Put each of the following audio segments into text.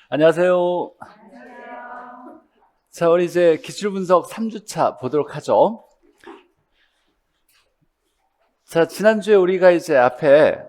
안녕하세요. 자, 우리 이제 기출분석 3주차 보도록 하죠. 자, 지난주에 우리가 이제 앞에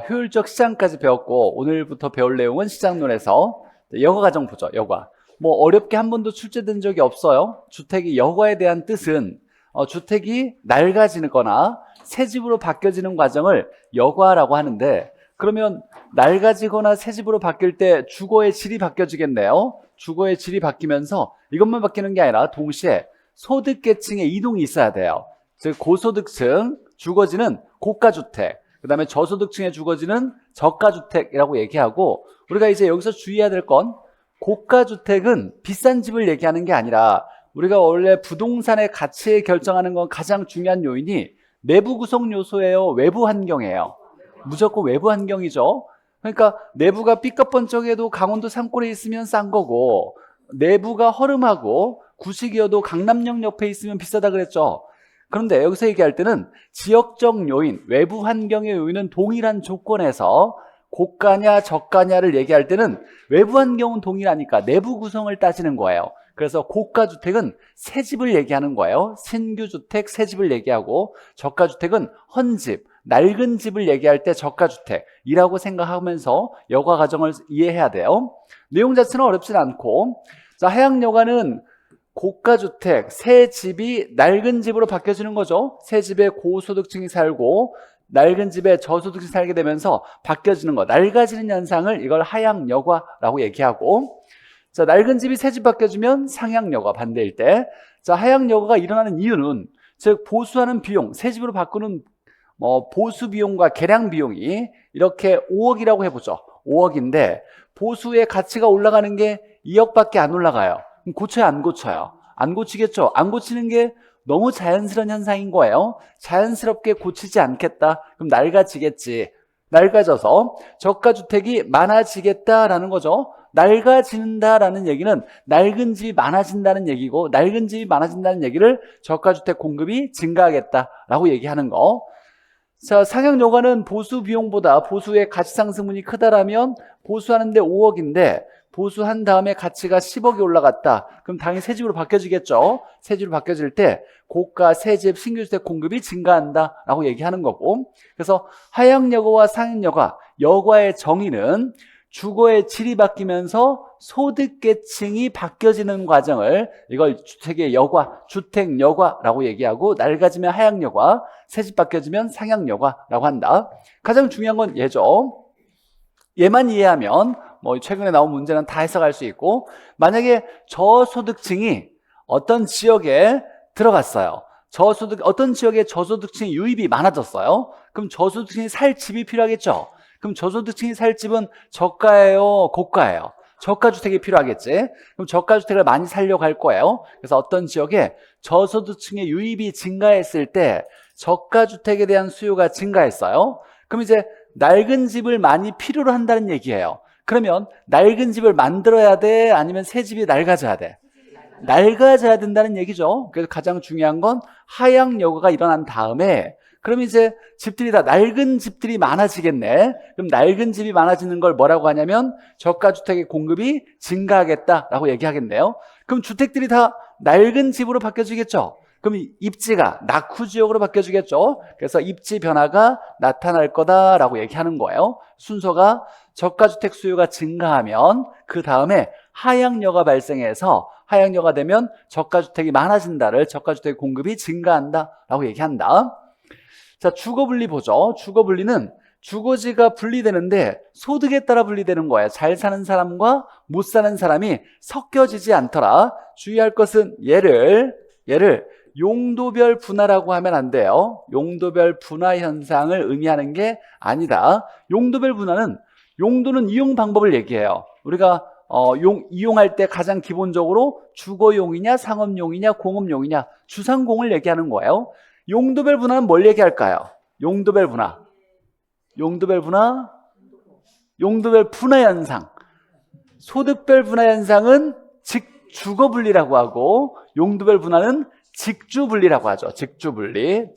효율적 시장까지 배웠고, 오늘부터 배울 내용은 시장론에서 여과 과정 보죠. 여과. 뭐 어렵게 한 번도 출제된 적이 없어요. 주택이 여과에 대한 뜻은 주택이 낡아지거나 새 집으로 바뀌어지는 과정을 여과라고 하는데, 그러면 낡아지거나 새 집으로 바뀔 때 주거의 질이 바뀌어지겠네요. 주거의 질이 바뀌면서 이것만 바뀌는 게 아니라 동시에 소득계층의 이동이 있어야 돼요. 즉 고소득층 주거지는 고가주택, 그 다음에 저소득층의 주거지는 저가주택이라고 얘기하고, 우리가 이제 여기서 주의해야 될 건 고가주택은 비싼 집을 얘기하는 게 아니라, 우리가 원래 부동산의 가치에 결정하는 건 가장 중요한 요인이 내부 구성 요소예요, 외부 환경이에요? 무조건 외부 환경이죠. 그러니까 내부가 삐까뻔쩍해도 강원도 산골에 있으면 싼 거고, 내부가 허름하고 구식이어도 강남역 옆에 있으면 비싸다 그랬죠. 그런데 여기서 얘기할 때는 지역적 요인, 외부 환경의 요인은 동일한 조건에서 고가냐 저가냐를 얘기할 때는 외부 환경은 동일하니까 내부 구성을 따지는 거예요. 그래서 고가주택은 새 집을 얘기하는 거예요. 신규주택, 새 집을 얘기하고, 저가주택은 헌집, 낡은 집을 얘기할 때 저가주택이라고 생각하면서 여과 과정을 이해해야 돼요. 내용 자체는 어렵진 않고, 자, 하양여가는 고가주택, 새 집이 낡은 집으로 바뀌어지는 거죠. 새 집에 고소득층이 살고 낡은 집에 저소득층이 살게 되면서 바뀌어지는 거, 낡아지는 현상을 이걸 하양여과라고 얘기하고, 자, 낡은 집이 새 집 바뀌어지면 상향여과, 반대일 때. 자, 하향여과가 일어나는 이유는, 즉 보수하는 비용, 새 집으로 바꾸는 보수 비용과 개량 비용이 이렇게 5억이라고 해보죠. 5억인데 보수의 가치가 올라가는 게 2억밖에 안 올라가요. 그럼 고쳐요, 안 고쳐요? 안 고치겠죠. 안 고치는 게 너무 자연스러운 현상인 거예요. 자연스럽게 고치지 않겠다. 그럼 낡아지겠지. 낡아져서 저가주택이 많아지겠다라는 거죠. 낡아진다라는 얘기는 낡은 집이 많아진다는 얘기고, 낡은 집이 많아진다는 얘기를 저가주택 공급이 증가하겠다라고 얘기하는 거. 자, 상향여과는 보수 비용보다 보수의 가치 상승분이 크다라면 보수하는데 5억인데 보수한 다음에 가치가 10억이 올라갔다. 그럼 당연히 새 집으로 바뀌어지겠죠. 새 집으로 바뀌어질 때 고가 새 집 신규주택 공급이 증가한다라고 얘기하는 거고, 그래서 하향여과와 상향여과, 여과의 정의는 주거의 질이 바뀌면서 소득계층이 바뀌어지는 과정을, 이걸 주택의 여과, 주택여과라고 얘기하고, 낡아지면 하향여과, 새집 바뀌어지면 상향여과라고 한다. 가장 중요한 건 얘죠. 얘만 이해하면 최근에 나온 문제는 다 해석할 수 있고, 만약에 저소득층이 어떤 지역에 들어갔어요. 어떤 지역에 저소득층 유입이 많아졌어요. 그럼 저소득층이 살 집이 필요하겠죠. 그럼 저소득층이 살 집은 저가예요, 고가예요? 저가주택이 필요하겠지. 그럼 저가주택을 많이 살려고 할 거예요. 그래서 어떤 지역에 저소득층의 유입이 증가했을 때 저가주택에 대한 수요가 증가했어요. 그럼 이제 낡은 집을 많이 필요로 한다는 얘기예요. 그러면 낡은 집을 만들어야 돼? 아니면 새 집이 낡아져야 돼? 낡아져야 된다는 얘기죠. 그래서 가장 중요한 건 하향여과가 일어난 다음에, 그럼 이제 집들이 다 낡은 집들이 많아지겠네. 그럼 낡은 집이 많아지는 걸 뭐라고 하냐면 저가주택의 공급이 증가하겠다라고 얘기하겠네요. 그럼 주택들이 다 낡은 집으로 바뀌어지겠죠. 그럼 입지가 낙후지역으로 바뀌어지겠죠. 그래서 입지 변화가 나타날 거다라고 얘기하는 거예요. 순서가 저가주택 수요가 증가하면 그 다음에 하향여가 발생해서, 하향여가 되면 저가주택이 많아진다를 저가주택 공급이 증가한다라고 얘기한다. 자, 주거분리 보죠. 주거분리는 주거지가 분리되는데 소득에 따라 분리되는 거예요. 잘 사는 사람과 못 사는 사람이 섞여지지 않더라. 주의할 것은 얘를 용도별 분화라고 하면 안 돼요. 용도별 분화 현상을 의미하는 게 아니다. 용도별 분화는, 용도는 이용 방법을 얘기해요. 우리가 이용할 때 가장 기본적으로 주거용이냐 상업용이냐 공업용이냐 주상공을 얘기하는 거예요. 용도별 분화는 뭘 얘기할까요? 용도별 분화, 용도별 분화 현상. 소득별 분화 현상은 주거분리라고 하고, 용도별 분화는 직주분리라고 하죠. 직주분리.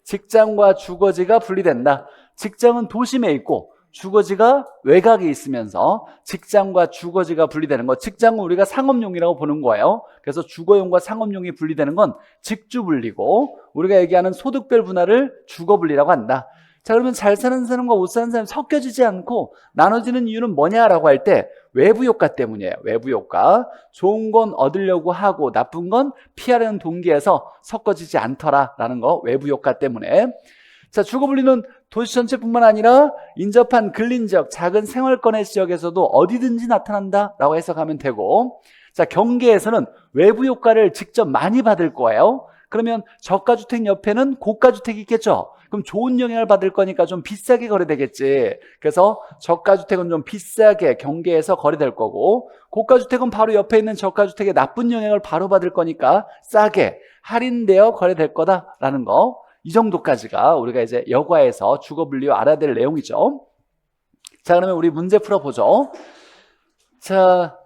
직장과 주거지가 분리된다. 직장은 도심에 있고 주거지가 외곽에 있으면서 직장과 주거지가 분리되는 거. 직장은 우리가 상업용이라고 보는 거예요. 그래서 주거용과 상업용이 분리되는 건 직주분리고, 우리가 얘기하는 소득별 분할을 주거분리라고 한다. 자, 그러면 잘 사는 사람과 못 사는 사람이 섞여지지 않고 나눠지는 이유는 뭐냐라고 할 때 외부 효과 때문이에요. 외부 효과. 좋은 건 얻으려고 하고 나쁜 건 피하려는 동기에서 섞어지지 않더라라는 거, 외부 효과 때문에. 자, 주거분리는 도시 전체뿐만 아니라 인접한 근린지역, 작은 생활권의 지역에서도 어디든지 나타난다라고 해석하면 되고, 자, 경계에서는 외부 효과를 직접 많이 받을 거예요. 그러면 저가주택 옆에는 고가주택이 있겠죠. 그럼 좋은 영향을 받을 거니까 좀 비싸게 거래되겠지. 그래서 저가주택은 좀 비싸게 경계에서 거래될 거고, 고가주택은 바로 옆에 있는 저가주택의 나쁜 영향을 바로 받을 거니까 싸게 할인되어 거래될 거다라는 거. 이 정도까지가 우리가 이제 여과에서 주거분리로 알아야 될 내용이죠. 자, 그러면 우리 문제 풀어보죠. 자,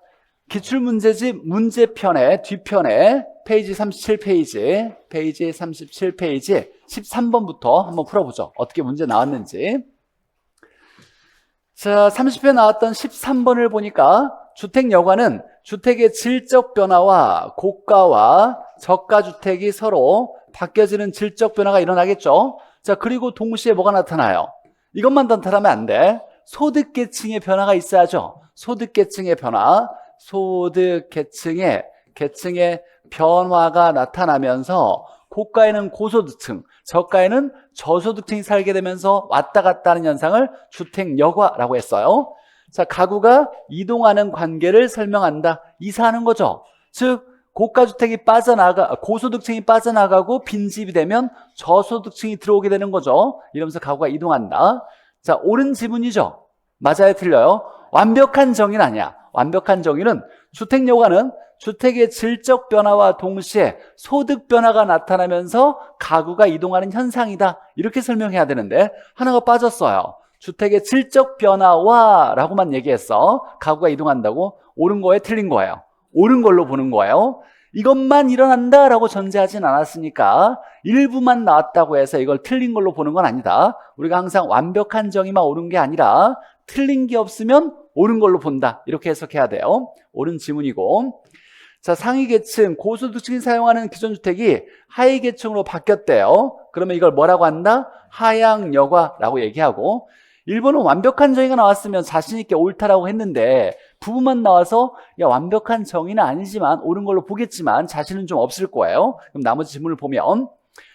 기출문제집 문제편의 뒤편에 페이지 37페이지, 페이지 37페이지 13번부터 한번 풀어보죠. 어떻게 문제 나왔는지. 자, 30회 나왔던 13번을 보니까 주택 여과는 주택의 질적 변화와 고가와 저가주택이 서로 바뀌어지는 질적 변화가 일어나겠죠. 자, 그리고 동시에 뭐가 나타나요? 이것만 나타나면 안 돼. 소득계층의 변화가 있어야죠. 소득계층의 변화, 소득계층의 변화가 나타나면서 고가에는 고소득층, 저가에는 저소득층이 살게 되면서 왔다 갔다 하는 현상을 주택여과라고 했어요. 자, 가구가 이동하는 관계를 설명한다. 이사하는 거죠. 즉 고가주택이 고소득층이 빠져나가고 빈집이 되면 저소득층이 들어오게 되는 거죠. 이러면서 가구가 이동한다. 자, 옳은 지문이죠. 맞아요, 틀려요? 완벽한 정의는 아니야. 완벽한 정의는 주택여과는 주택의 질적 변화와 동시에 소득 변화가 나타나면서 가구가 이동하는 현상이다. 이렇게 설명해야 되는데 하나가 빠졌어요. 주택의 질적 변화와 라고만 얘기했어. 가구가 이동한다고. 옳은 거에 틀린 거예요. 옳은 걸로 보는 거예요. 이것만 일어난다라고 전제하진 않았으니까 일부만 나왔다고 해서 이걸 틀린 걸로 보는 건 아니다. 우리가 항상 완벽한 정의만 옳은 게 아니라 틀린 게 없으면 옳은 걸로 본다. 이렇게 해석해야 돼요. 옳은 지문이고. 자, 상위 계층, 고소득층이 사용하는 기존 주택이 하위 계층으로 바뀌었대요. 그러면 이걸 뭐라고 한다? 하향 여과라고 얘기하고, 1번은 완벽한 정의가 나왔으면 자신 있게 옳다라고 했는데 부분만 나와서 야, 완벽한 정의는 아니지만 옳은 걸로 보겠지만 자신은 좀 없을 거예요. 그럼 나머지 지문을 보면,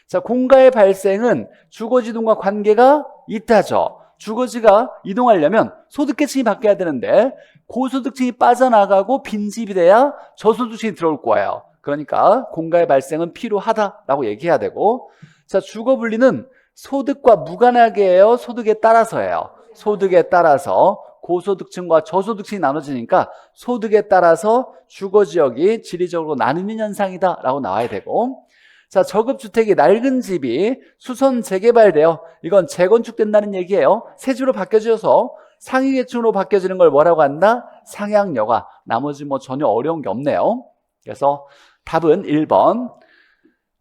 자, 공가의 발생은 주거지동과 관계가 있다죠. 주거지가 이동하려면 소득계층이 바뀌어야 되는데 고소득층이 빠져나가고 빈집이 돼야 저소득층이 들어올 거예요. 그러니까 공가의 발생은 필요하다라고 얘기해야 되고, 자, 주거분리는 소득과 무관하게 해요? 소득에 따라서예요? 소득에 따라서. 고소득층과 저소득층이 나눠지니까 소득에 따라서 주거지역이 지리적으로 나뉘는 현상이다 라고 나와야 되고, 자, 저급주택이 낡은 집이 수선 재개발되어 이건 재건축된다는 얘기예요. 새 집으로 바뀌어져서 상위계층으로 바뀌어지는 걸 뭐라고 한다? 상향여과. 나머지 뭐 전혀 어려운 게 없네요. 그래서 답은 1번.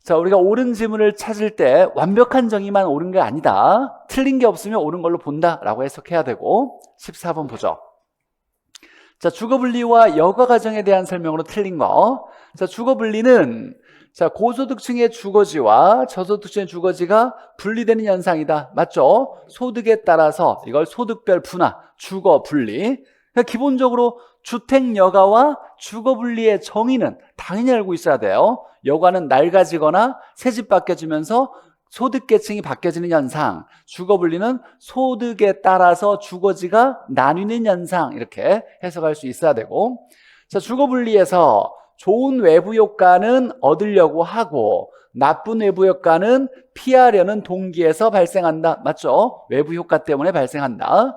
자, 우리가 옳은 지문을 찾을 때 완벽한 정의만 옳은 게 아니다. 틀린 게 없으면 옳은 걸로 본다라고 해석해야 되고, 14번 보죠. 자, 주거분리와 여과과정에 대한 설명으로 틀린 거. 자, 주거분리는 자, 고소득층의 주거지와 저소득층의 주거지가 분리되는 현상이다. 맞죠? 소득에 따라서 이걸 소득별 분화, 주거 분리. 그러니까 기본적으로 주택 여가와 주거 분리의 정의는 당연히 알고 있어야 돼요. 여가는 낡아지거나 새집 바뀌어지면서 소득계층이 바뀌어지는 현상, 주거 분리는 소득에 따라서 주거지가 나뉘는 현상, 이렇게 해석할 수 있어야 되고, 자, 주거 분리에서 좋은 외부 효과는 얻으려고 하고 나쁜 외부 효과는 피하려는 동기에서 발생한다. 맞죠? 외부 효과 때문에 발생한다.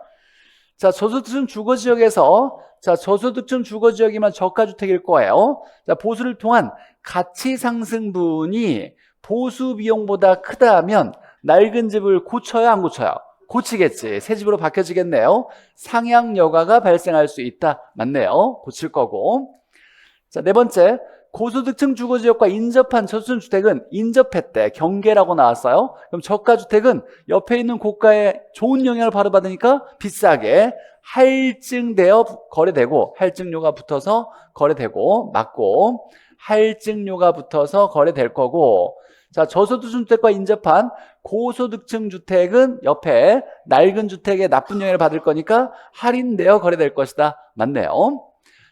자, 저소득층 주거지역에서, 자, 저소득층 주거지역이면 저가주택일 거예요. 자, 보수를 통한 가치 상승분이 보수 비용보다 크다 하면 낡은 집을 고쳐요, 안 고쳐요? 고치겠지. 새 집으로 바뀌어지겠네요. 상향 여과가 발생할 수 있다. 맞네요. 고칠 거고. 자, 네 번째, 고소득층 주거지역과 인접한 저소득주택은 인접했대. 경계라고 나왔어요. 그럼 저가주택은 옆에 있는 고가에 좋은 영향을 바로 받으니까 비싸게 할증되어 거래되고, 할증료가 붙어서 거래되고, 맞고, 할증료가 붙어서 거래될 거고, 자, 저소득층 주택과 인접한 고소득층 주택은 옆에 낡은 주택에 나쁜 영향을 받을 거니까 할인되어 거래될 것이다. 맞네요.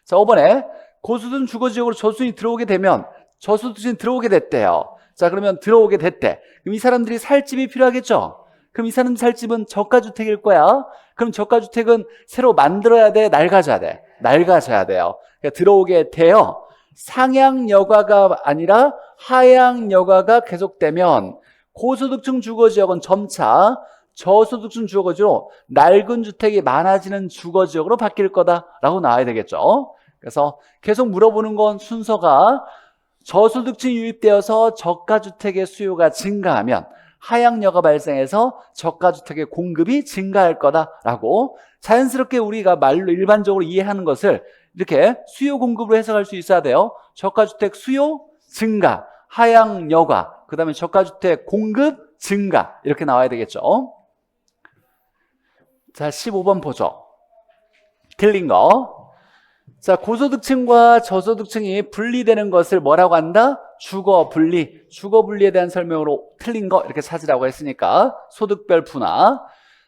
자, 5번에 고소득층 주거지역으로 저소득층이 들어오게 되면 저소득층이 들어오게 됐대요. 자, 그러면 들어오게 됐대. 그럼 이 사람들이 살 집이 필요하겠죠? 그럼 이 사람들 살 집은 저가주택일 거야. 그럼 저가주택은 새로 만들어야 돼? 낡아져야 돼? 낡아져야 돼요. 그러니까 들어오게 돼요. 상향 여가가 아니라 하향 여가가 계속되면 고소득층 주거지역은 점차 저소득층 주거지로 낡은 주택이 많아지는 주거지역으로 바뀔 거다라고 나와야 되겠죠. 그래서 계속 물어보는 건 순서가 저소득층이 유입되어서 저가주택의 수요가 증가하면 하향여가 발생해서 저가주택의 공급이 증가할 거다라고 자연스럽게 우리가 말로 일반적으로 이해하는 것을 이렇게 수요 공급으로 해석할 수 있어야 돼요. 저가주택 수요 증가, 하향여가, 그 다음에 저가주택 공급 증가 이렇게 나와야 되겠죠. 자, 15번 보죠. 틀린 거. 자, 고소득층과 저소득층이 분리되는 것을 뭐라고 한다? 주거 분리. 주거 분리에 대한 설명으로 틀린 거 이렇게 찾으라고 했으니까 소득별 분화.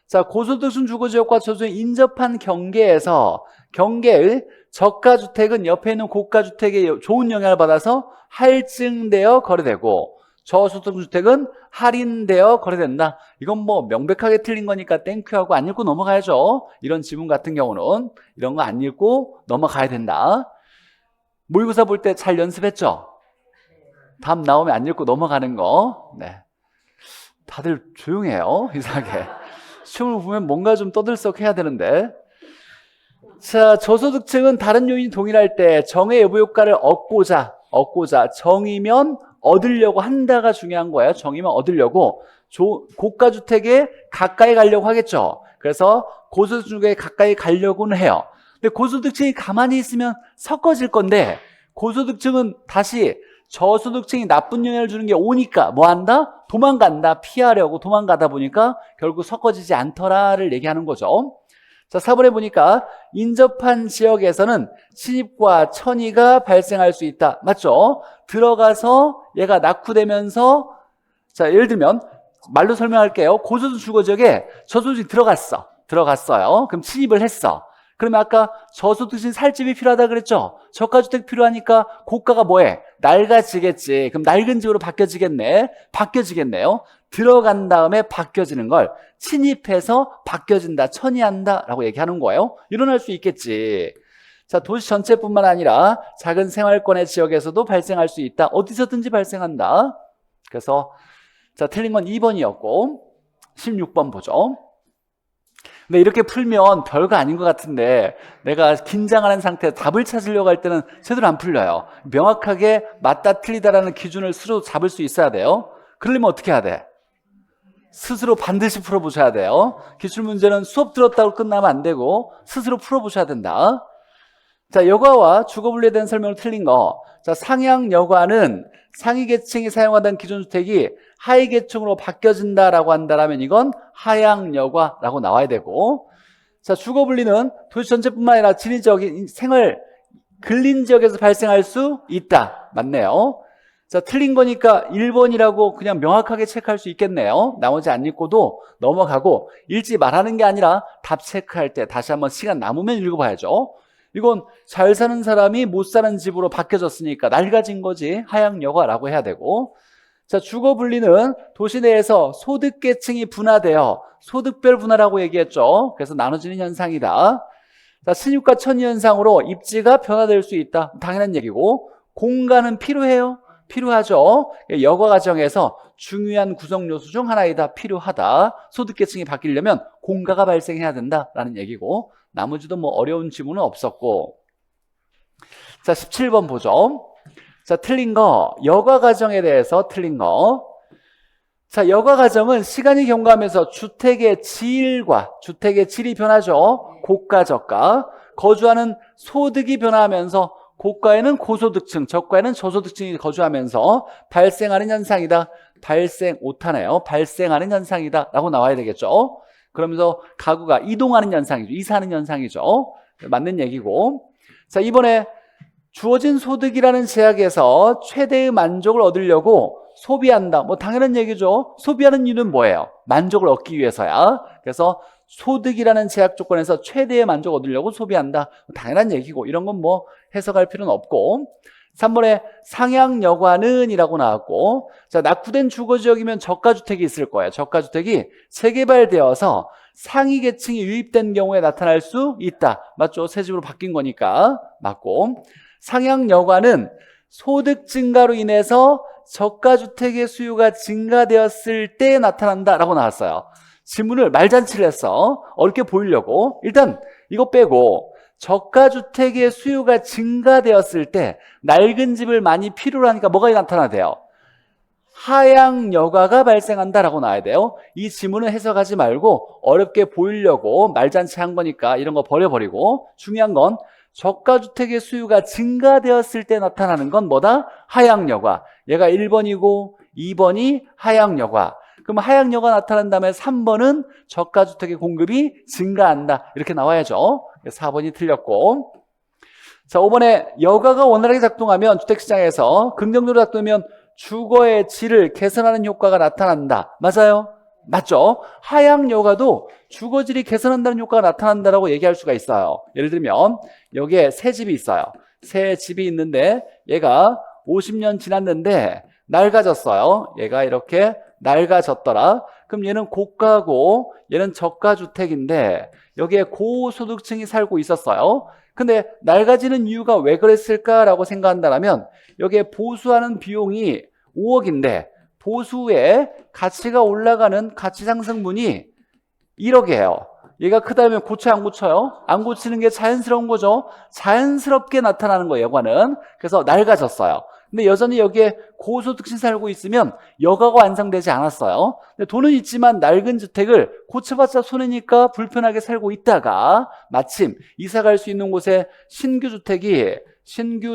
자, 고소득층 주거지역과 저소득층이 인접한 경계에서 경계의 저가주택은 옆에 있는 고가주택에 좋은 영향을 받아서 할증되어 거래되고 저소득층 주택은 할인되어 거래된다. 이건 뭐 명백하게 틀린 거니까 땡큐하고 안 읽고 넘어가야죠. 이런 지문 같은 경우는 이런 거 안 읽고 넘어가야 된다. 모의고사 볼 때 잘 연습했죠? 답 나오면 안 읽고 넘어가는 거. 네. 다들 조용해요. 이상하게. 시험을 보면 뭔가 좀 떠들썩해야 되는데. 자, 저소득층은 다른 요인이 동일할 때 정의 여부 효과를 얻고자 정이면 얻으려고 한다가 중요한 거예요. 정이면 얻으려고 고가주택에 가까이 가려고 하겠죠. 그래서 고소득층에 가까이 가려고는 해요. 근데 고소득층이 가만히 있으면 섞어질 건데 고소득층은 다시 저소득층이 나쁜 영향을 주는 게 오니까 뭐 한다? 도망간다. 피하려고 도망가다 보니까 결국 섞어지지 않더라를 얘기하는 거죠. 자, 4번에 보니까 인접한 지역에서는 침입과 천의가 발생할 수 있다. 맞죠? 들어가서 얘가 낙후되면서 자, 예를 들면 말로 설명할게요. 고소득 주거지역에 저소득층이 들어갔어요. 그럼 침입을 했어. 그러면 아까 저소득층 살 집이 필요하다 그랬죠? 저가주택 필요하니까 고가가 뭐해? 낡아지겠지. 그럼 낡은 집으로 바뀌어지겠네요. 들어간 다음에 바뀌어지는 걸 침입해서 바뀌어진다, 천이한다 라고 얘기하는 거예요. 일어날 수 있겠지. 자, 도시 전체뿐만 아니라 작은 생활권의 지역에서도 발생할 수 있다. 어디서든지 발생한다. 그래서 자, 틀린 건 2번이었고 16번 보죠. 근데 이렇게 풀면 별거 아닌 것 같은데 내가 긴장하는 상태에서 답을 찾으려고 할 때는 제대로 안 풀려요. 명확하게 맞다 틀리다라는 기준을 스스로 잡을 수 있어야 돼요. 그러려면 어떻게 해야 돼? 스스로 반드시 풀어보셔야 돼요. 기출문제는 수업 들었다고 끝나면 안 되고 스스로 풀어보셔야 된다. 자, 여가와 주거분리에 대한 설명을 틀린 거. 자, 상향 여가는 상위 계층이 사용하던 기존 주택이 하위 계층으로 바뀌어진다라고 한다면 이건 하향 여가라고 나와야 되고, 자, 주거분리는 도시 전체뿐만 아니라 지리적인 생활 근린 지역에서 발생할 수 있다. 맞네요. 자, 틀린 거니까 1번이라고 그냥 명확하게 체크할 수 있겠네요. 나머지 안 읽고도 넘어가고 읽지 말하는 게 아니라 답 체크할 때 다시 한번 시간 남으면 읽어봐야죠. 이건 잘 사는 사람이 못 사는 집으로 바뀌어졌으니까 낡아진 거지. 하향 여가라고 해야 되고. 자, 주거 분리는 도시 내에서 소득계층이 분화되어 소득별 분화라고 얘기했죠. 그래서 나눠지는 현상이다. 자, 신입과 천의 현상으로 입지가 변화될 수 있다. 당연한 얘기고. 공간은 필요해요. 필요하죠. 여가 과정에서 중요한 구성 요소 중 하나이다. 필요하다. 소득계층이 바뀌려면 공가가 발생해야 된다라는 얘기고, 나머지도 뭐 어려운 지문은 없었고. 자, 17번 보죠. 자, 틀린 거, 여가 과정에 대해서 틀린 거. 자, 여가 과정은 시간이 경과하면서 주택의 질이 변하죠. 고가 저가. 거주하는 소득이 변화하면서 고가에는 고소득층, 저가에는 저소득층이 거주하면서 발생하는 현상이다. 오타네요. 발생하는 현상이다 라고 나와야 되겠죠. 그러면서 가구가 이동하는 현상이죠. 이사하는 현상이죠. 맞는 얘기고. 자, 이번에 주어진 소득이라는 제약에서 최대의 만족을 얻으려고 소비한다. 뭐 당연한 얘기죠. 소비하는 이유는 뭐예요? 만족을 얻기 위해서야. 그래서 소득이라는 제약 조건에서 최대의 만족을 얻으려고 소비한다. 당연한 얘기고 이런 건 뭐 해석할 필요는 없고. 3번에 상향여관은 이라고 나왔고, 자, 낙후된 주거지역이면 저가주택이 있을 거예요. 저가주택이 재개발되어서 상위 계층이 유입된 경우에 나타날 수 있다. 맞죠? 새 집으로 바뀐 거니까 맞고. 상향여관은 소득 증가로 인해서 저가주택의 수요가 증가되었을 때 나타난다 라고 나왔어요. 지문을 말잔치를 했어. 어렵게 보이려고. 일단 이거 빼고 저가주택의 수요가 증가되었을 때 낡은 집을 많이 필요로 하니까 뭐가 나타나대요? 하향여가가 발생한다라고 나와야 돼요. 이 지문은 해석하지 말고 어렵게 보이려고 말잔치 한 거니까 이런 거 버려버리고, 중요한 건 저가주택의 수요가 증가되었을 때 나타나는 건 뭐다? 하향여가. 얘가 1번이고 2번이 하향여가. 그럼 하향여가 나타난 다음에 3번은 저가주택의 공급이 증가한다. 이렇게 나와야죠. 4번이 틀렸고. 자, 5번에 여가가 원활하게 작동하면 주택시장에서 긍정적으로 작동하면 주거의 질을 개선하는 효과가 나타난다. 맞아요? 맞죠? 하향여가도 주거질이 개선한다는 효과가 나타난다라고 얘기할 수가 있어요. 예를 들면 여기에 새 집이 있어요. 새 집이 있는데 얘가 50년 지났는데 낡아졌어요. 얘가 이렇게 낡아졌더라. 그럼 얘는 고가고 얘는 저가주택인데 여기에 고소득층이 살고 있었어요. 근데 낡아지는 이유가 왜 그랬을까라고 생각한다면 여기에 보수하는 비용이 5억인데 보수에 가치가 올라가는 가치 상승분이 1억이에요. 얘가 크다면 고쳐요, 안 고쳐요? 안 고치는 게 자연스러운 거죠. 자연스럽게 나타나는 거예요, 여가는. 그래서 낡아졌어요. 근데 여전히 여기에 고소득층 살고 있으면 여가가 완성되지 않았어요. 근데 돈은 있지만 낡은 주택을 고쳐봤자 손해니까 불편하게 살고 있다가 마침 이사 갈 수 있는 곳에 신규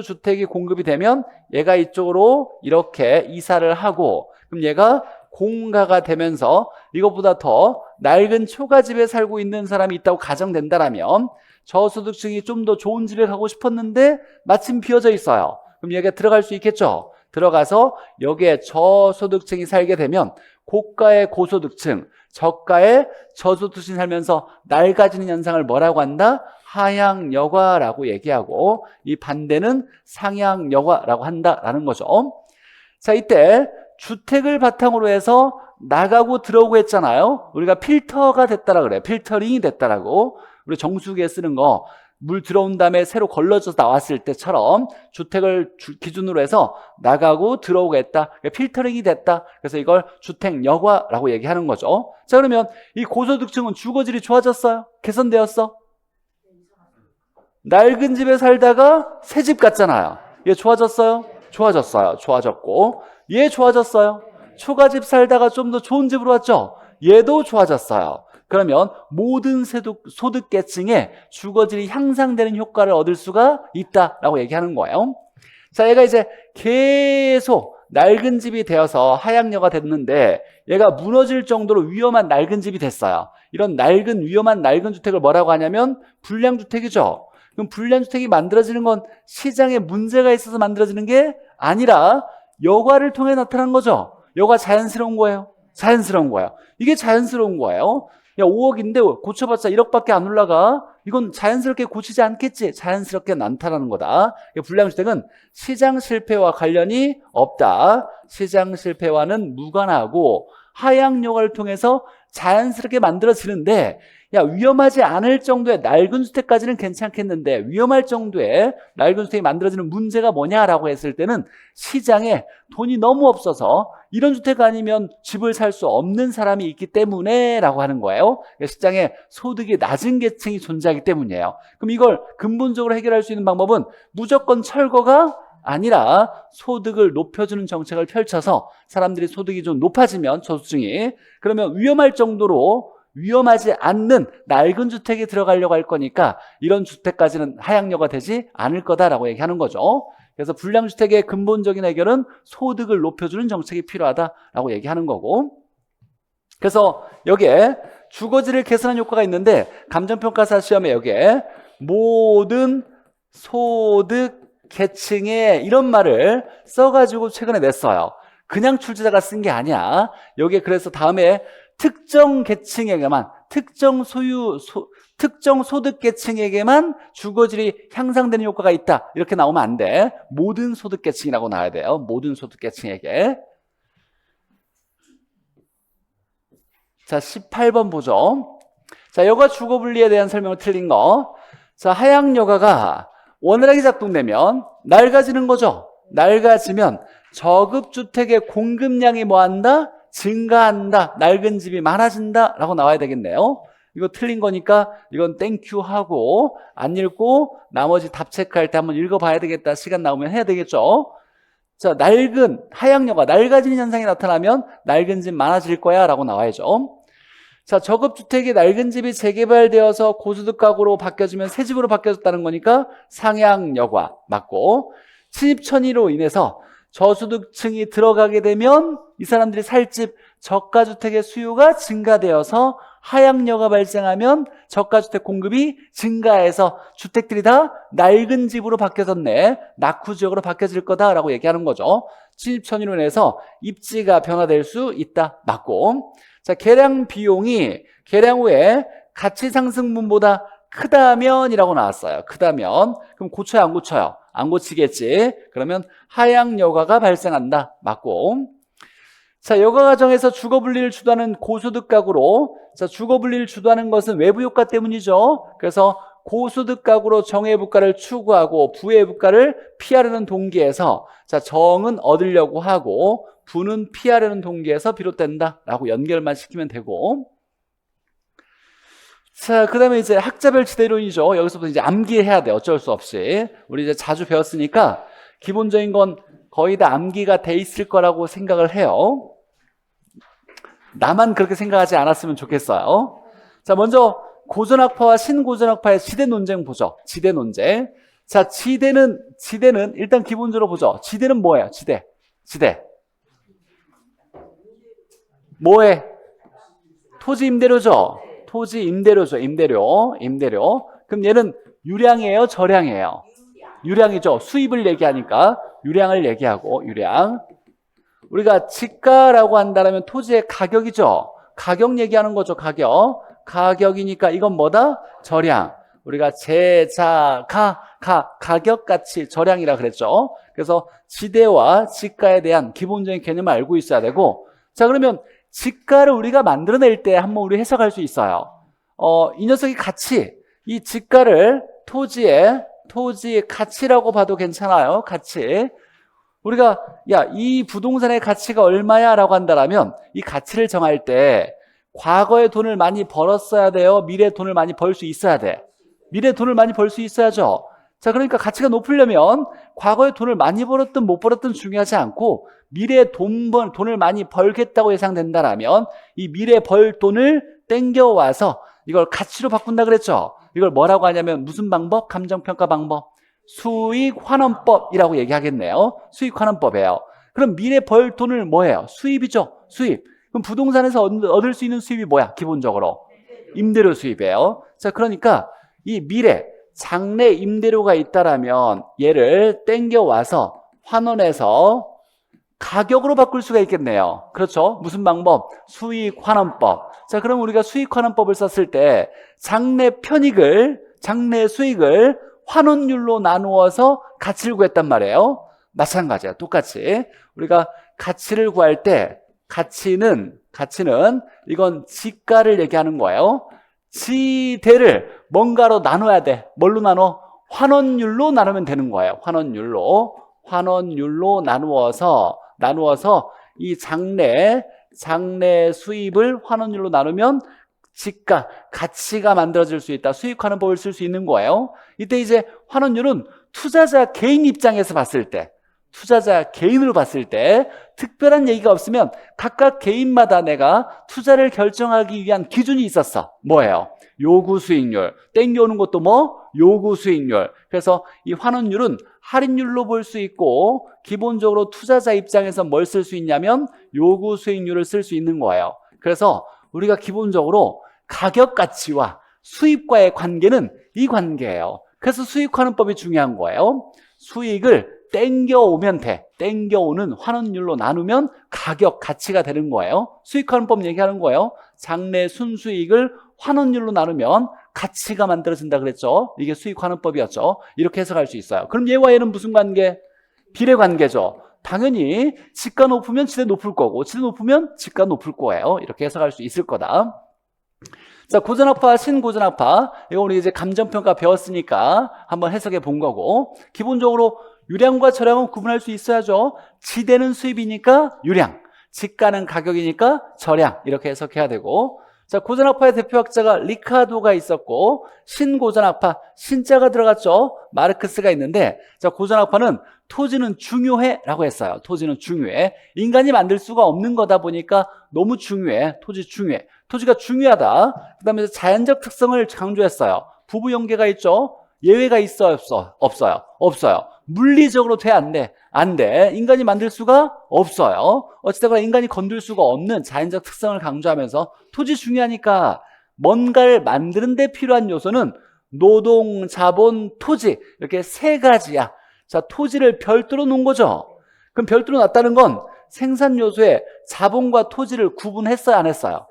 주택이 공급이 되면 얘가 이쪽으로 이렇게 이사를 하고, 그럼 얘가 공가가 되면서 이것보다 더 낡은 초가집에 살고 있는 사람이 있다고 가정된다라면 저소득층이 좀 더 좋은 집에 가고 싶었는데 마침 비어져 있어요. 그럼 얘가 들어갈 수 있겠죠? 들어가서 여기에 저소득층이 살게 되면 고가의 고소득층, 저가의 저소득층이 살면서 낡아지는 현상을 뭐라고 한다? 하향여가라고 얘기하고, 이 반대는 상향여가라고 한다라는 거죠. 자, 이때 주택을 바탕으로 해서 나가고 들어오고 했잖아요. 우리가 필터가 됐다라 그래요. 필터링이 됐다라고. 우리 정수기에 쓰는 거, 물 들어온 다음에 새로 걸러져서 나왔을 때처럼 주택을 기준으로 해서 나가고 들어오고 했다. 필터링이 됐다. 그래서 이걸 주택여가라고 얘기하는 거죠. 자, 그러면 이 고소득층은 주거질이 좋아졌어요? 개선되었어? 낡은 집에 살다가 새 집 갔잖아요. 얘 좋아졌어요? 좋아졌어요. 좋아졌고. 얘 좋아졌어요? 초가집 살다가 좀 더 좋은 집으로 왔죠? 얘도 좋아졌어요. 그러면 모든 소득계층의 주거질이 향상되는 효과를 얻을 수가 있다라고 얘기하는 거예요. 자, 얘가 이제 계속 낡은 집이 되어서 하향여가 됐는데 얘가 무너질 정도로 위험한 낡은 집이 됐어요. 이런 위험한 낡은 주택을 뭐라고 하냐면 불량주택이죠. 그럼 불량주택이 만들어지는 건 시장에 문제가 있어서 만들어지는 게 아니라 여가를 통해 나타난 거죠. 여가 자연스러운 거예요. 자연스러운 거예요. 이게 자연스러운 거예요. 야, 5억인데 고쳐봤자 1억밖에 안 올라가. 이건 자연스럽게 고치지 않겠지. 자연스럽게 나타나는 거다. 불량주택은 시장 실패와 관련이 없다. 시장 실패와는 무관하고 하향여가를 통해서 자연스럽게 만들어지는데, 야, 위험하지 않을 정도의 낡은 주택까지는 괜찮겠는데 위험할 정도의 낡은 주택이 만들어지는 문제가 뭐냐라고 했을 때는 시장에 돈이 너무 없어서 이런 주택 아니면 집을 살 수 없는 사람이 있기 때문에 라고 하는 거예요. 시장에 소득이 낮은 계층이 존재하기 때문이에요. 그럼 이걸 근본적으로 해결할 수 있는 방법은 무조건 철거가 아니라 소득을 높여주는 정책을 펼쳐서 사람들이 소득이 좀 높아지면 저소득층이, 그러면 위험할 정도로 위험하지 않는 낡은 주택에 들어가려고 할 거니까 이런 주택까지는 하향료가 되지 않을 거다라고 얘기하는 거죠. 그래서 불량주택의 근본적인 해결은 소득을 높여주는 정책이 필요하다라고 얘기하는 거고, 그래서 여기에 주거지를 개선하는 효과가 있는데 감정평가사 시험에 여기에 모든 소득 계층에 이런 말을 써가지고 최근에 냈어요. 그냥 출제자가 쓴 게 아니야. 여기에 그래서 다음에 특정 계층에게만, 특정 소득 계층에게만 주거질이 향상되는 효과가 있다, 이렇게 나오면 안 돼. 모든 소득 계층이라고 나와야 돼요. 모든 소득 계층에게. 자, 18번 보죠. 자, 여가 주거 분리에 대한 설명을 틀린 거. 자, 하향 여가가 원활하게 작동되면 낡아지는 거죠. 낡아지면 저급주택의 공급량이 뭐한다? 증가한다. 낡은 집이 많아진다 라고 나와야 되겠네요. 이거 틀린 거니까 이건 땡큐 하고 안 읽고 나머지 답 체크할 때 한번 읽어봐야 되겠다. 시간 나오면 해야 되겠죠. 자, 하향여가 낡아지는 현상이 나타나면 낡은 집 많아질 거야 라고 나와야죠. 자, 저급주택이 낡은 집이 재개발되어서 고소득 가구로 바뀌어지면 새 집으로 바뀌어졌다는 거니까 상향여가 맞고, 침입천의로 인해서 저소득층이 들어가게 되면 이 사람들이 살 집 저가주택의 수요가 증가되어서 하향여가 발생하면 저가주택 공급이 증가해서 주택들이 다 낡은 집으로 바뀌어졌네, 낙후지역으로 바뀌어질 거다라고 얘기하는 거죠. 침입천의로 인해서 입지가 변화될 수 있다 맞고, 자, 개량 비용이 개량 후에 가치 상승분보다 크다면이라고 나왔어요. 크다면. 그럼 고쳐요, 안 고쳐요? 안 고치겠지. 그러면 하향 여가가 발생한다 맞고, 자, 여가 과정에서 주거 분리를 주도하는 고소득 가구로, 자, 주거 분리를 주도하는 것은 외부 효과 때문이죠. 그래서 고소득 가구로 정의 부가를 추구하고 부의 부가를 피하려는 동기에서, 자, 정은 얻으려고 하고 부는 피하려는 동기에서 비롯된다라고 연결만 시키면 되고, 자, 그 다음에 이제 학자별 지대론이죠. 여기서부터 이제 암기해야 돼. 어쩔 수 없이. 우리 이제 자주 배웠으니까 기본적인 건 거의 다 암기가 돼 있을 거라고 생각을 해요. 나만 그렇게 생각하지 않았으면 좋겠어요. 자, 먼저 고전학파와 신고전학파의 지대 논쟁 보죠. 지대 논쟁. 자, 지대는 일단 기본적으로 보죠. 지대는 뭐예요? 지대. 뭐해? 토지 임대료죠. 토지 임대료죠. 임대료. 그럼 얘는 유량이에요, 저량이에요? 유량이죠. 수입을 얘기하니까 유량을 얘기하고, 유량. 우리가 지가라고 한다면 토지의 가격이죠. 가격 얘기하는 거죠. 가격이니까 이건 뭐다? 저량. 우리가 가격가치 저량이라 그랬죠. 그래서 지대와 지가에 대한 기본적인 개념을 알고 있어야 되고, 자, 그러면 지가를 우리가 만들어낼 때 한번 우리 해석할 수 있어요. 이 녀석이 가치, 이 지가를 토지의 가치라고 봐도 괜찮아요. 가치. 우리가 이 부동산의 가치가 얼마야 라고 한다면 이 가치를 정할 때 과거에 돈을 많이 벌었어야 돼요? 미래에 돈을 많이 벌 수 있어야 돼? 미래에 돈을 많이 벌 수 있어야죠. 자, 그러니까 가치가 높으려면 과거에 돈을 많이 벌었든 못 벌었든 중요하지 않고 미래에 돈을 많이 벌겠다고 예상된다라면 이 미래에 벌 돈을 땡겨와서 이걸 가치로 바꾼다 그랬죠. 이걸 뭐라고 하냐면 무슨 방법? 감정평가 방법. 수익환원법이라고 얘기하겠네요. 수익환원법이에요. 그럼 미래 벌 돈을 뭐예요? 수입이죠. 수입. 그럼 부동산에서 얻을 수 있는 수입이 뭐야? 기본적으로 임대료 수입이에요. 자, 그러니까 이 미래 장래 임대료가 있다라면 얘를 땡겨와서 환원해서 가격으로 바꿀 수가 있겠네요. 그렇죠? 무슨 방법? 수익환원법. 자, 그럼 우리가 수익환원법을 썼을 때 장래 수익을 환원율로 나누어서 가치를 구했단 말이에요. 마찬가지야. 똑같이. 우리가 가치를 구할 때 가치는 이건 지가를 얘기하는 거예요. 지대를 뭔가로 나눠야 돼. 뭘로 나눠? 환원율로 나누면 되는 거예요. 환원율로 나누어서 이 장래 수입을 환원율로 나누면 지가, 가치가 만들어질 수 있다. 수익하는 법을 쓸 수 있는 거예요. 이때 이제 환원율은 투자자 개인 입장에서 봤을 때 투자자 개인으로 봤을 때 특별한 얘기가 없으면 각각 개인마다 내가 투자를 결정하기 위한 기준이 있었어. 뭐예요? 요구 수익률. 땡겨오는 것도 뭐? 요구 수익률. 그래서 이 환원율은 할인율로 볼 수 있고 기본적으로 투자자 입장에서 뭘 쓸 수 있냐면 요구 수익률을 쓸 수 있는 거예요. 그래서 우리가 기본적으로 가격 가치와 수입과의 관계는 이 관계예요. 그래서 수익환원법이 중요한 거예요. 수익을 땡겨오면 돼. 땡겨오는 환원율로 나누면 가격 가치가 되는 거예요. 수익환원법 얘기하는 거예요. 장래 순수익을 환원율로 나누면 가치가 만들어진다 그랬죠. 이게 수익환원법이었죠. 이렇게 해석할 수 있어요. 그럼 얘와 얘는 무슨 관계? 비례관계죠. 당연히 지가 높으면 지대 높을 거고 지대 높으면 지가 높을 거예요. 이렇게 해석할 수 있을 거다. 자, 고전학파, 신고전학파. 이거 우리 이제 감정평가 배웠으니까 한번 해석해 본 거고, 기본적으로 유량과 저량은 구분할 수 있어야죠. 지대는 수입이니까 유량, 지가는 가격이니까 저량, 이렇게 해석해야 되고, 자, 고전학파의 대표학자가 리카도가 있었고, 신고전학파, 신자가 들어갔죠. 마르크스가 있는데, 자, 고전학파는 토지는 중요해 라고 했어요. 토지는 중요해. 인간이 만들 수가 없는 거다 보니까 너무 중요해. 토지 중요해. 토지가 중요하다. 그 다음에 자연적 특성을 강조했어요. 부부 연계가 있죠. 예외가 있어요? 없어요? 없어요. 물리적으로 돼? 안 돼? 안 돼. 인간이 만들 수가 없어요. 어찌됐거나 인간이 건들 수가 없는 자연적 특성을 강조하면서 토지 중요하니까 뭔가를 만드는 데 필요한 요소는 노동, 자본, 토지, 이렇게 세 가지야. 자, 토지를 별도로 놓은 거죠. 그럼 별도로 놨다는 건 생산 요소에 자본과 토지를 구분했어요, 안 했어요?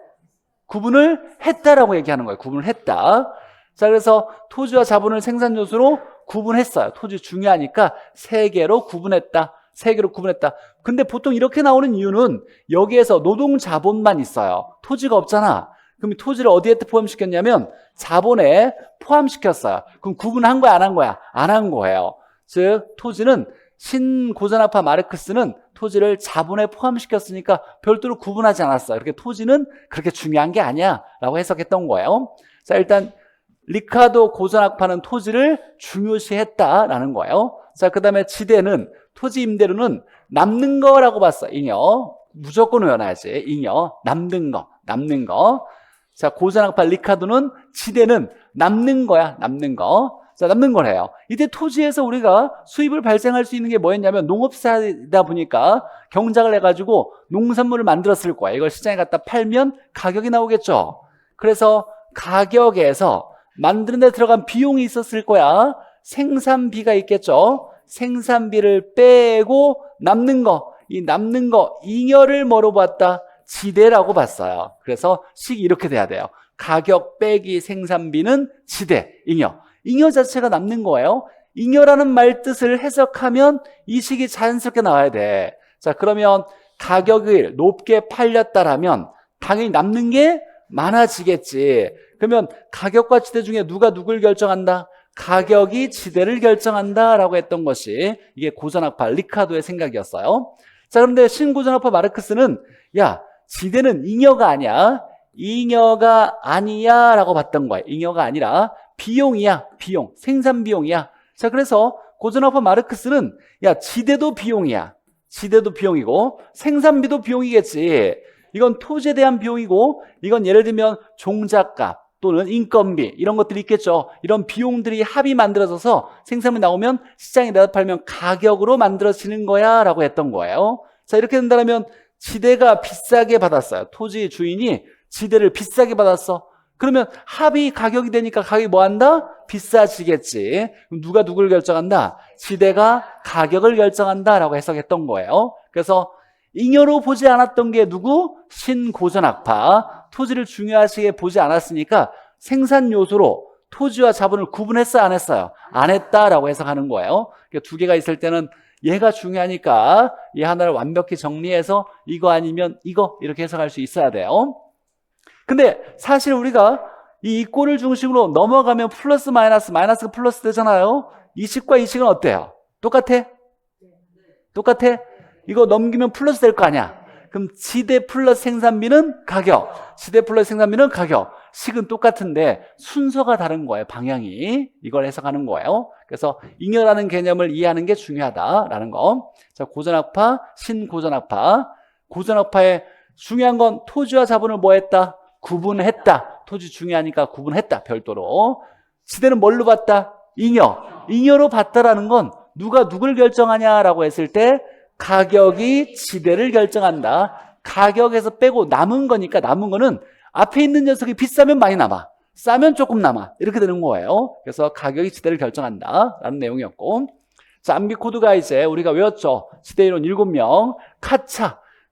구분을 했다라고 얘기하는 거예요. 구분을 했다. 자, 그래서 토지와 자본을 생산 요소로 구분했어요. 토지 중요하니까 세 개로 구분했다. 세 개로 구분했다. 근데 보통 이렇게 나오는 이유는 여기에서 노동 자본만 있어요. 토지가 없잖아. 그럼 토지를 어디에 포함시켰냐면 자본에 포함시켰어요. 그럼 구분한 거야, 안 한 거야? 안 한 거예요. 즉 토지는 신고전학파 마르크스는 토지를 자본에 포함시켰으니까 별도로 구분하지 않았어요. 그렇게 토지는 그렇게 중요한 게 아니야 라고 해석했던 거예요. 자, 일단 리카도 고전학파는 토지를 중요시했다라는 거예요. 자, 그 다음에 지대는 토지 임대료는 남는 거라고 봤어. 잉여 무조건 외워놔야지. 잉여 남는 거. 자, 고전학파 리카도는 지대는 남는 거야. 남는 거. 자, 남는 거래요. 이때 토지에서 우리가 수입을 발생할 수 있는 게 뭐였냐면 농업사다 보니까 경작을 해가지고 농산물을 만들었을 거야. 이걸 시장에 갖다 팔면 가격이 나오겠죠. 그래서 가격에서 만드는 데 들어간 비용이 있었을 거야. 생산비가 있겠죠. 생산비를 빼고 남는 거, 이 남는 거 잉여를 뭐로 봤다? 지대라고 봤어요. 그래서 식이 이렇게 돼야 돼요. 가격 빼기 생산비는 지대, 잉여. 잉여 자체가 남는 거예요. 잉여라는 말 뜻을 해석하면 이 식이 자연스럽게 나와야 돼. 자, 그러면 가격을 높게 팔렸다라면 당연히 남는 게 많아지겠지. 그러면 가격과 지대 중에 누가 누굴 결정한다? 가격이 지대를 결정한다라고 했던 것이 이게 고전학파 리카도의 생각이었어요. 자, 그런데 신고전학파 마르크스는 야, 지대는 잉여가 아니야. 잉여가 아니야 라고 봤던 거예요. 잉여가 아니라 비용이야. 비용. 생산 비용이야. 자, 그래서 고전학파 마르크스는 야, 지대도 비용이야. 지대도 비용이고 생산비도 비용이겠지. 이건 토지에 대한 비용이고 이건 예를 들면 종잣값 또는 인건비 이런 것들이 있겠죠. 이런 비용들이 합이 만들어져서 생산이 나오면 시장에 내다 팔면 가격으로 만들어지는 거야 라고 했던 거예요. 자, 이렇게 된다면 지대가 비싸게 받았어요. 토지 주인이 지대를 비싸게 받았어. 그러면 합이 가격이 되니까 가격이 뭐 한다? 비싸지겠지. 그럼 누가 누굴 결정한다? 지대가 가격을 결정한다라고 해석했던 거예요. 그래서 잉여로 보지 않았던 게 누구? 신고전학파. 토지를 중요하시게 보지 않았으니까 생산 요소로 토지와 자본을 구분했어요, 안 했어요? 안 했다라고 해석하는 거예요. 그러니까 두 개가 있을 때는 얘가 중요하니까 이 하나를 완벽히 정리해서 이거 아니면 이거 이렇게 해석할 수 있어야 돼요. 근데 사실 우리가 이 이꼴을 중심으로 넘어가면 플러스 마이너스가 플러스 되잖아요. 이식과 이식은 어때요? 똑같아? 똑같아? 이거 넘기면 플러스 될 거 아니야. 그럼 지대 플러스 생산비는 가격, 지대 플러스 생산비는 가격. 식은 똑같은데 순서가 다른 거예요. 방향이. 이걸 해석하는 거예요. 그래서 잉여라는 개념을 이해하는 게 중요하다라는 거. 자, 고전학파, 신고전학파. 고전학파의 중요한 건 토지와 자본을 뭐 했다? 구분했다. 토지 중요하니까 구분했다. 별도로. 지대는 뭘로 봤다? 잉여. 잉여로 봤다라는 건 누가 누굴 결정하냐라고 했을 때 가격이 지대를 결정한다. 가격에서 빼고 남은 거니까 남은 거는 앞에 있는 녀석이 비싸면 많이 남아. 싸면 조금 남아. 이렇게 되는 거예요. 그래서 가격이 지대를 결정한다. 라는 내용이었고. 자, 암기 코드가 이제 우리가 외웠죠. 지대 이론 7명.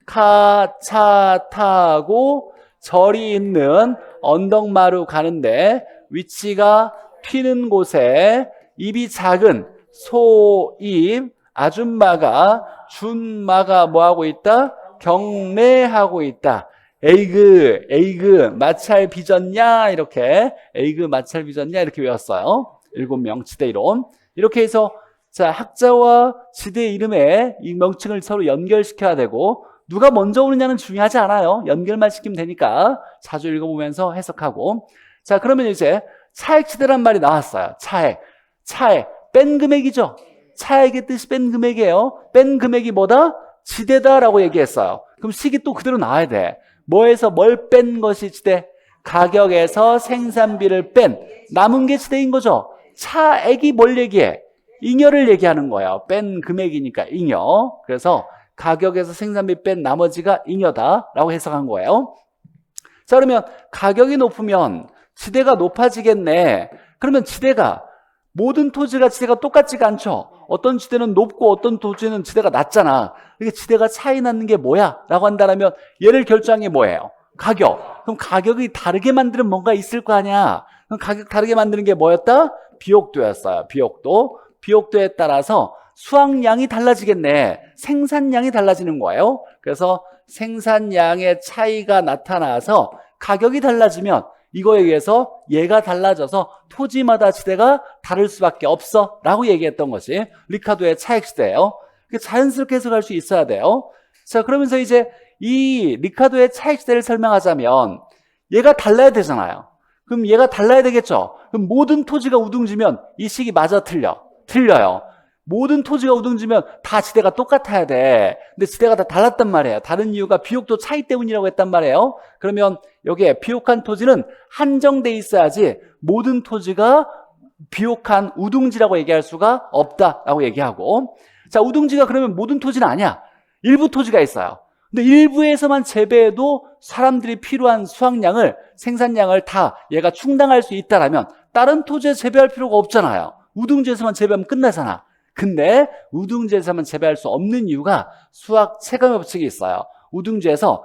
카차 타고 절이 있는 언덕마루 가는데 위치가 튀는 곳에 입이 작은 소입 아줌마가 준마가 뭐하고 있다? 경례하고 있다. 에이그 마찰 빚었냐? 이렇게 에이그 마찰 빚었냐? 이렇게 외웠어요. 7명 지대 이론. 이렇게 해서 자, 학자와 지대 이름에 이 명칭을 서로 연결시켜야 되고 누가 먼저 오느냐는 중요하지 않아요. 연결만 시키면 되니까 자주 읽어보면서 해석하고. 자, 그러면 이제 차액지대란 말이 나왔어요. 차액 뺀 금액이죠. 차액의 뜻이 뺀 금액이에요. 뺀 금액이 뭐다? 지대다라고 얘기했어요. 그럼 식이 또 그대로 나와야 돼. 뭐에서 뭘 뺀 것이 지대? 가격에서 생산비를 뺀 남은 게 지대인 거죠. 차액이 뭘 얘기해? 잉여를 얘기하는 거예요. 뺀 금액이니까 잉여. 그래서 가격에서 생산비 뺀 나머지가 잉여다라고 해석한 거예요. 자, 그러면 가격이 높으면 지대가 높아지겠네. 그러면 지대가 모든 토지가 지대가 똑같지가 않죠. 어떤 지대는 높고 어떤 토지는 지대가 낮잖아. 이게 지대가 차이 나는 게 뭐야? 라고 한다면 얘를 결정한 게 뭐예요? 가격. 그럼 가격이 다르게 만드는 뭔가 있을 거 아니야. 그럼 가격 다르게 만드는 게 뭐였다? 비옥도였어요. 비옥도에 따라서 수확량이 달라지겠네. 생산량이 달라지는 거예요. 그래서 생산량의 차이가 나타나서 가격이 달라지면 이거에 의해서 얘가 달라져서 토지마다 지대가 다를 수밖에 없어 라고 얘기했던 것이 리카도의 차액지대예요. 자연스럽게 해석할 수 있어야 돼요. 자, 그러면서 이제 이 리카도의 차액지대를 설명하자면 얘가 달라야 되잖아요. 그럼 얘가 달라야 되겠죠. 그럼 모든 토지가 우등지면 이 식이 맞아 틀려요. 모든 토지가 우등지면 다 지대가 똑같아야 돼. 근데 지대가 다 달랐단 말이에요. 다른 이유가 비옥도 차이 때문이라고 했단 말이에요. 그러면 여기에 비옥한 토지는 한정돼 있어야지 모든 토지가 비옥한 우둥지라고 얘기할 수가 없다라고 얘기하고. 자, 우둥지가 그러면 모든 토지는 아니야. 일부 토지가 있어요. 근데 일부에서만 재배해도 사람들이 필요한 수확량을, 생산량을 다 얘가 충당할 수 있다라면 다른 토지에 재배할 필요가 없잖아요. 우둥지에서만 재배하면 끝나잖아. 근데 우둥지에서만 재배할 수 없는 이유가 수학 체감의 법칙이 있어요. 우둥지에서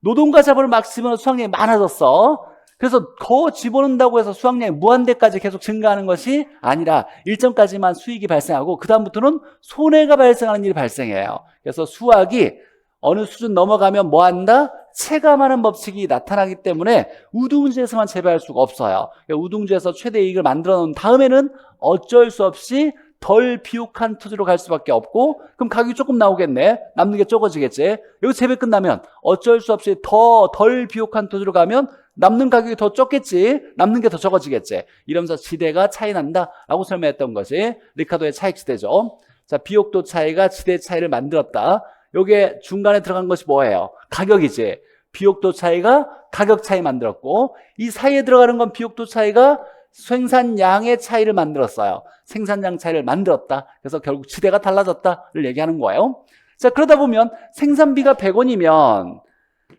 노동과 자본을 막 집어넣어 수확량이 많아졌어. 그래서 더 집어넣는다고 해서 수확량이 무한대까지 계속 증가하는 것이 아니라 일정까지만 수익이 발생하고 그 다음부터는 손해가 발생하는 일이 발생해요. 그래서 수확이 어느 수준 넘어가면 뭐한다? 체감하는 법칙이 나타나기 때문에 우둥지에서만 재배할 수가 없어요. 우둥지에서 최대 이익을 만들어 놓은 다음에는 어쩔 수 없이 덜 비옥한 토지로 갈 수밖에 없고, 그럼 가격이 조금 나오겠네. 남는 게 적어지겠지. 여기 재배 끝나면 어쩔 수 없이 덜 비옥한 토지로 가면 남는 가격이 더 적겠지. 남는 게 더 적어지겠지. 이러면서 지대가 차이 난다라고 설명했던 것이 리카도의 차익지대죠. 자, 비옥도 차이가 지대 차이를 만들었다. 여기에 중간에 들어간 것이 뭐예요? 가격이지. 비옥도 차이가 가격 차이 만들었고, 이 사이에 들어가는 건 비옥도 차이가 생산량의 차이를 만들었어요. 생산량 차이를 만들었다. 그래서 결국 지대가 달라졌다를 얘기하는 거예요. 자, 그러다 보면 생산비가 100원이면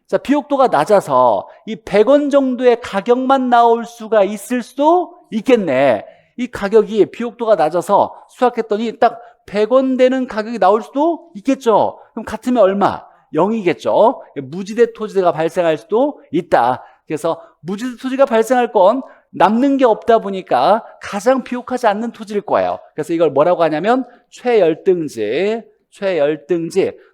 자, 비옥도가 낮아서 이 100원 정도의 가격만 나올 수가 있을 수도 있겠네. 이 가격이 비옥도가 낮아서 수확했더니 딱 100원 되는 가격이 나올 수도 있겠죠. 그럼 같으면 얼마? 0이겠죠. 무지대 토지가 발생할 수도 있다. 그래서 무지대 토지가 발생할 건 남는 게 없다 보니까 가장 비옥하지 않는 토지일 거예요. 그래서 이걸 뭐라고 하냐면 최열등지,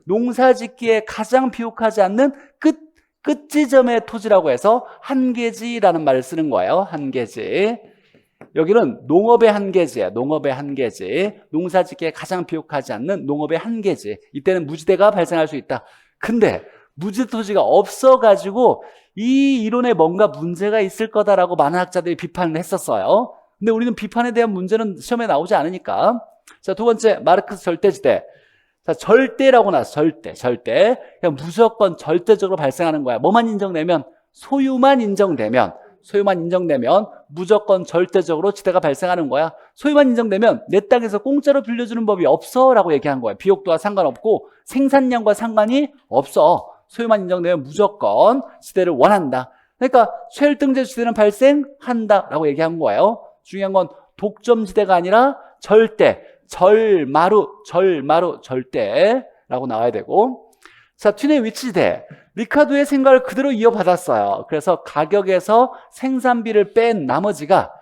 농사짓기에 가장 비옥하지 않는 끝 지점의 토지라고 해서 한계지라는 말을 쓰는 거예요. 한계지. 여기는 농업의 한계지야. 농업의 한계지. 농사짓기에 가장 비옥하지 않는 농업의 한계지. 이때는 무지대가 발생할 수 있다. 근데 무지대 토지가 없어가지고 이 이론에 뭔가 문제가 있을 거다라고 많은 학자들이 비판을 했었어요. 근데 우리는 비판에 대한 문제는 시험에 나오지 않으니까. 자, 두 번째, 마르크스 절대지대. 자, 절대라고 나왔어. 절대. 그냥 무조건 절대적으로 발생하는 거야. 뭐만 인정되면, 소유만 인정되면 무조건 절대적으로 지대가 발생하는 거야. 소유만 인정되면 내 땅에서 공짜로 빌려주는 법이 없어 라고 얘기한 거야. 비옥도와 상관없고 생산량과 상관이 없어. 소유만 인정되면 무조건 지대를 원한다. 그러니까 최일등재 지대는 발생한다 라고 얘기한 거예요. 중요한 건 독점지대가 아니라 절대, 절대라고 나와야 되고. 자, 튠의 위치지대. 리카르도의 생각을 그대로 이어받았어요. 그래서 가격에서 생산비를 뺀 나머지가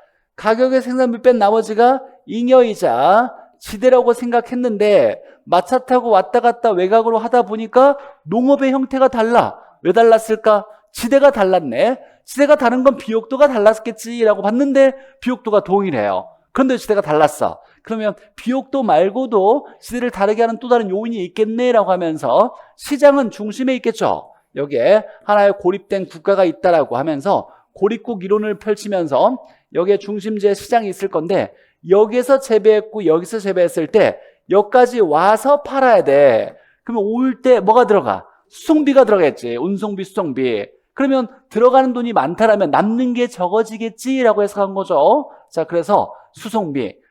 잉여이자 지대라고 생각했는데 마차 타고 왔다 갔다 외곽으로 하다 보니까 농업의 형태가 달라. 왜 달랐을까? 지대가 달랐네. 지대가 다른 건 비옥도가 달랐겠지라고 봤는데 비옥도가 동일해요. 그런데 지대가 달랐어. 그러면 비옥도 말고도 지대를 다르게 하는 또 다른 요인이 있겠네라고 하면서 시장은 중심에 있겠죠. 여기에 하나의 고립된 국가가 있다라고 하면서 고립국 이론을 펼치면서 여기에 중심지에 시장이 있을 건데 여기에서 재배했고 여기서 재배했을 때 여기까지 와서 팔아야 돼. 그러면 올 때 뭐가 들어가? 수송비가 들어가겠지. 운송비, 수송비. 그러면 들어가는 돈이 많다라면 남는 게 적어지겠지라고 해석한 거죠. 자, 그래서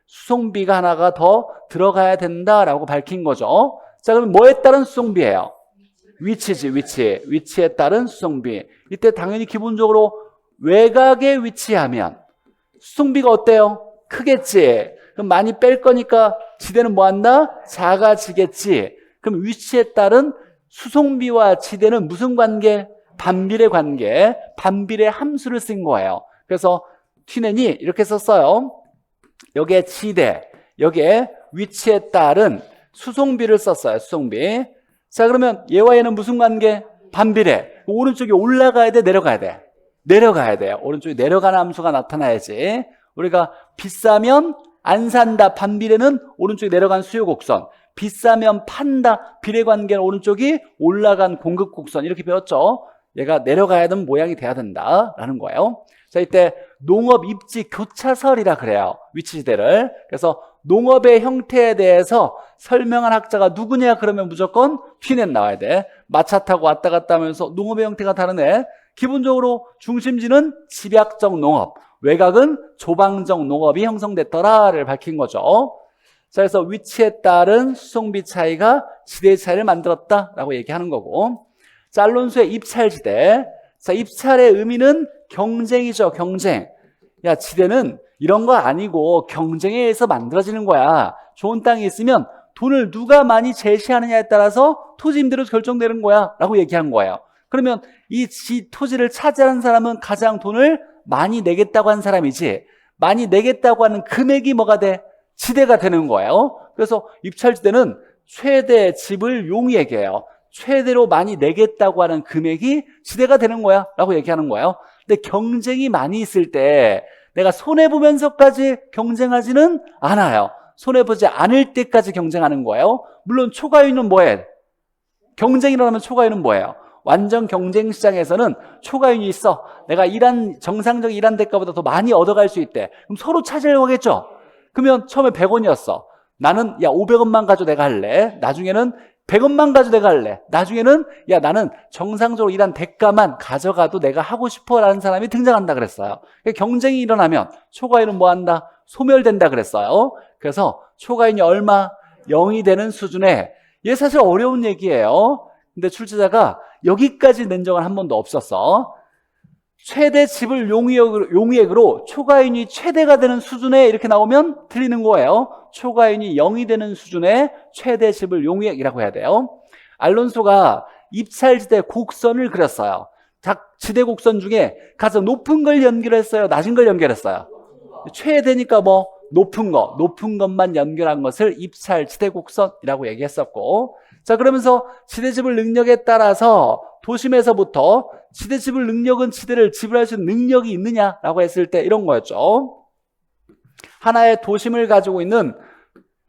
수송비가 하나가 더 들어가야 된다라고 밝힌 거죠. 자, 그럼 뭐에 따른 수송비예요? 위치에 따른 수송비. 이때 당연히 기본적으로 외곽에 위치하면 수송비가 어때요? 크겠지. 그럼 많이 뺄 거니까 지대는 뭐 한다? 작아지겠지. 그럼 위치에 따른 수송비와 지대는 무슨 관계? 반비례 관계, 반비례 함수를 쓴 거예요. 그래서 튀넨이 이렇게 썼어요. 여기에 지대, 여기에 위치에 따른 수송비를 썼어요. 수송비. 자, 그러면 얘와 얘는 무슨 관계? 반비례. 오른쪽이 올라가야 돼, 내려가야 돼? 내려가야 돼요. 오른쪽에 내려가는 함수가 나타나야지. 우리가 비싸면 안 산다. 반비례는 오른쪽에 내려간 수요 곡선. 비싸면 판다. 비례 관계는 오른쪽이 올라간 공급 곡선. 이렇게 배웠죠. 얘가 내려가야 되는 모양이 돼야 된다라는 거예요. 자, 이때 농업 입지 교차설이라 그래요. 위치지대를. 그래서 농업의 형태에 대해서 설명한 학자가 누구냐 그러면 무조건 튀넨 나와야 돼. 마차 타고 왔다 갔다 하면서 농업의 형태가 다르네. 기본적으로 중심지는 집약적 농업, 외곽은 조방적 농업이 형성됐더라를 밝힌 거죠. 자, 그래서 위치에 따른 수송비 차이가 지대의 차이를 만들었다라고 얘기하는 거고. 자, 알론소의 입찰지대. 자, 입찰의 의미는 경쟁이죠, 경쟁. 야, 지대는 이런 거 아니고 경쟁에 의해서 만들어지는 거야. 좋은 땅이 있으면 돈을 누가 많이 제시하느냐에 따라서 토지 임대료 결정되는 거야 라고 얘기한 거예요. 그러면 이 토지를 차지하는 사람은 가장 돈을 많이 내겠다고 한 사람이지, 많이 내겠다고 하는 금액이 뭐가 돼? 지대가 되는 거예요. 그래서 입찰지대는 최대 집을 용의에게요. 최대로 많이 내겠다고 하는 금액이 지대가 되는 거야 라고 얘기하는 거예요. 근데 경쟁이 많이 있을 때 내가 손해보면서까지 경쟁하지는 않아요. 손해보지 않을 때까지 경쟁하는 거예요. 물론 초과유는 뭐해? 경쟁이 일어나면 초과유는 뭐예요? 완전 경쟁 시장에서는 초과유이 있어. 내가 정상적인 일한 대가보다 더 많이 얻어갈 수 있대. 그럼 서로 차지하려고 하겠죠? 그러면 처음에 100원이었어. 나는 500원만 가지고 내가 할래. 나중에는 100원만 가지고 내가 할래. 나중에는 나는 정상적으로 일한 대가만 가져가도 내가 하고 싶어 라는 사람이 등장한다 그랬어요. 경쟁이 일어나면 초과인은 뭐 한다? 소멸된다 그랬어요. 그래서 초과인이 얼마? 0이 되는 수준에, 얘 사실 어려운 얘기예요. 근데 출제자가 여기까지 낸 적은 한 번도 없었어. 최대 지불 용의액으로 초과인이 최대가 되는 수준에 이렇게 나오면 틀리는 거예요. 초과인이 0이 되는 수준의 최대 지불 용의액이라고 해야 돼요. 알론소가 입찰지대 곡선을 그렸어요. 각 지대 곡선 중에 가장 높은 걸 연결했어요? 낮은 걸 연결했어요? 최대니까 뭐 높은 것만 연결한 것을 입찰지대 곡선이라고 얘기했었고, 자, 그러면서 지대지불 능력에 따라서 도심에서부터 지대지불 능력은 지대를 지불할 수 있는 능력이 있느냐라고 했을 때 이런 거였죠. 하나의 도심을 가지고 있는